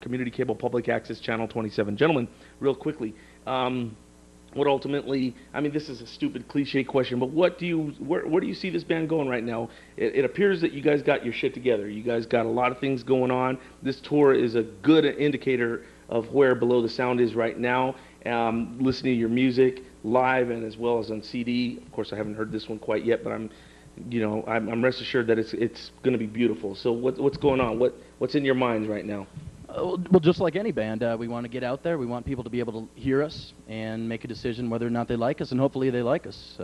Community Cable Public Access Channel 27. Gentlemen, real quickly, what ultimately, I mean, this is a stupid cliche question, but where do you see this band going right now? It appears that you guys got your shit together. You guys got a lot of things going on. This tour is a good indicator of where Below the Sound is right now. Listening to your music live and as well as on CD. Of course, I haven't heard this one quite yet, but I'm rest assured that it's going to be beautiful. So what's going on? What's in your minds right now? Well, just like any band, we want to get out there. We want people to be able to hear us and make a decision whether or not they like us, and hopefully they like us.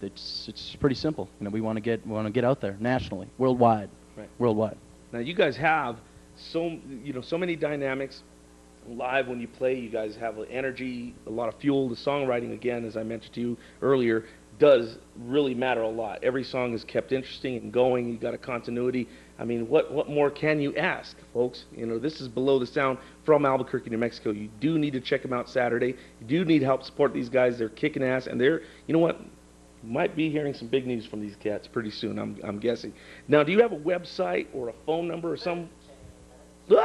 It's pretty simple. We want to get out there nationally, worldwide. Right. Worldwide. Now you guys have so many dynamics live when you play. You guys have energy, a lot of fuel. The songwriting, again, as I mentioned to you earlier, does really matter a lot. Every song is kept interesting and going. You got a continuity. I mean, what more can you ask, folks? This is Below the Sound from Albuquerque, New Mexico. You do need to check them out Saturday. You do need help support these guys. They're kicking ass, and you know what? You might be hearing some big news from these cats pretty soon, I'm guessing. Now, do you have a website or a phone number or some? Do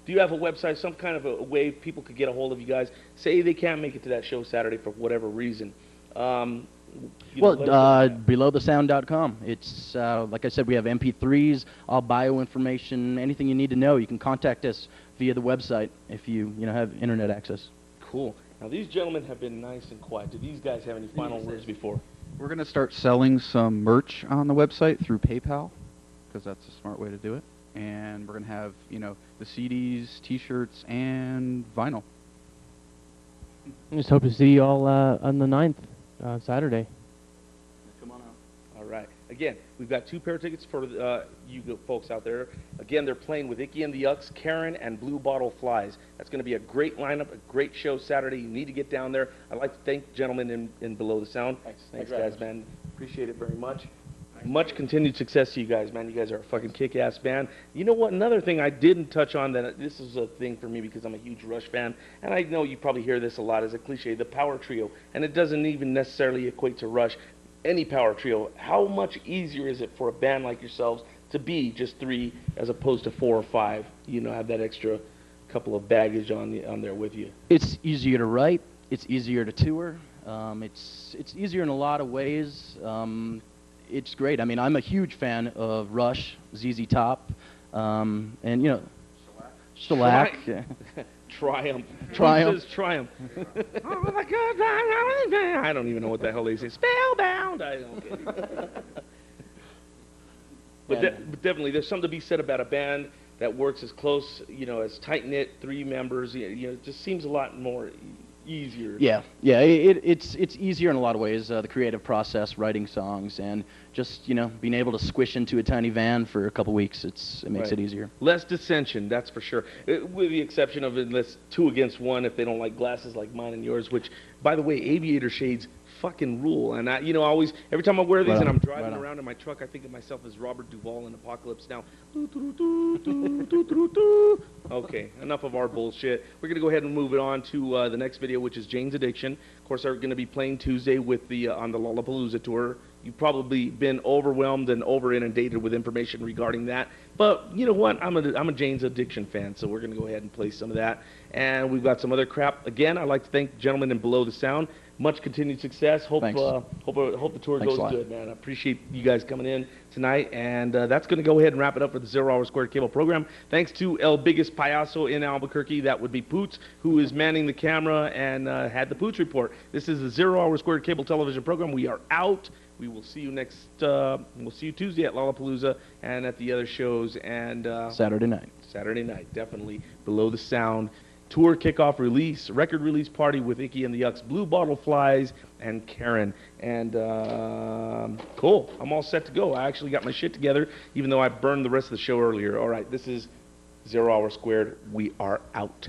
you have a website, some kind of a way people could get a hold of you guys? Say they can't make it to that show Saturday for whatever reason. Belowthesound.com. It's like I said, we have MP3s, all bio information, anything you need to know. You can contact us via the website if you have internet access. Cool. Now these gentlemen have been nice and quiet. Do these guys have any final words before? We're going to start selling some merch on the website through PayPal, because that's a smart way to do it. And we're going to have, the CDs, T-shirts, and vinyl. I just hope to see you all on the 9th, Saturday. Come on out. All right. Again, we've got 2 pair of tickets for you folks out there. Again, they're playing with Icky and the Yucks, Karen, and Blue Bottle Flies. That's going to be a great lineup, a great show Saturday. You need to get down there. I'd like to thank gentlemen in Below the Sound. Thanks guys, man. Appreciate it very much. Much continued success to you guys, man. You guys are a fucking kick-ass band. You know what? Another thing I didn't touch on, that this is a thing for me because I'm a huge Rush fan, and I know you probably hear this a lot as a cliche, the power trio, and it doesn't even necessarily equate to Rush. Any power trio, how much easier is it for a band like yourselves to be just 3 as opposed to 4 or 5? Have that extra couple of baggage on there with you. It's easier to write. It's easier to tour. It's easier in a lot of ways. It's great. I mean, I'm a huge fan of Rush, ZZ Top, and Shellac. Triumph. Triumph. Triumph. Oh my God! I don't even know what the hell they say. Spellbound. I don't get it. But definitely, there's something to be said about a band that works as close, as tight knit, 3 members. It just seems a lot more easier. Yeah. It's easier in a lot of ways. The creative process, writing songs, and just being able to squish into a tiny van for a couple weeks. It makes it easier. Less dissension, that's for sure. With the exception of unless 2 against 1 if they don't like glasses like mine and yours. Which, by the way, aviator shades fucking rule. And I always, every time I wear these and I'm driving around in my truck, I think of myself as Robert Duvall in Apocalypse Now. Okay, enough of our bullshit. We're gonna go ahead and move it on to the next video, which is Jane's Addiction. Of course, they're gonna be playing Tuesday with on the Lollapalooza tour. You've probably been overwhelmed and over inundated with information regarding that. But you know what? I'm a Jane's Addiction fan, so we're gonna go ahead and play some of that. And we've got some other crap. Again, I'd like to thank the gentlemen in Below the Sound. Much continued success. Hope the tour goes good, man. I appreciate you guys coming in tonight, and that's going to go ahead and wrap it up for the 0 Hour Squared Cable program. Thanks to El Biggest Payaso in Albuquerque. That would be Poots, who is manning the camera and had the Poots report. This is the 0 Hour Squared Cable television program. We are out. We will see you we'll see you Tuesday at Lollapalooza and at the other shows, and Saturday night. Saturday night, definitely. Below the Sound. Tour kickoff release, record release party with Icky and the Yucks, Blue Bottle Flies, and Karen. And cool, I'm all set to go. I actually got my shit together, even though I burned the rest of the show earlier. All right, this is 0 Hour Squared. We are out.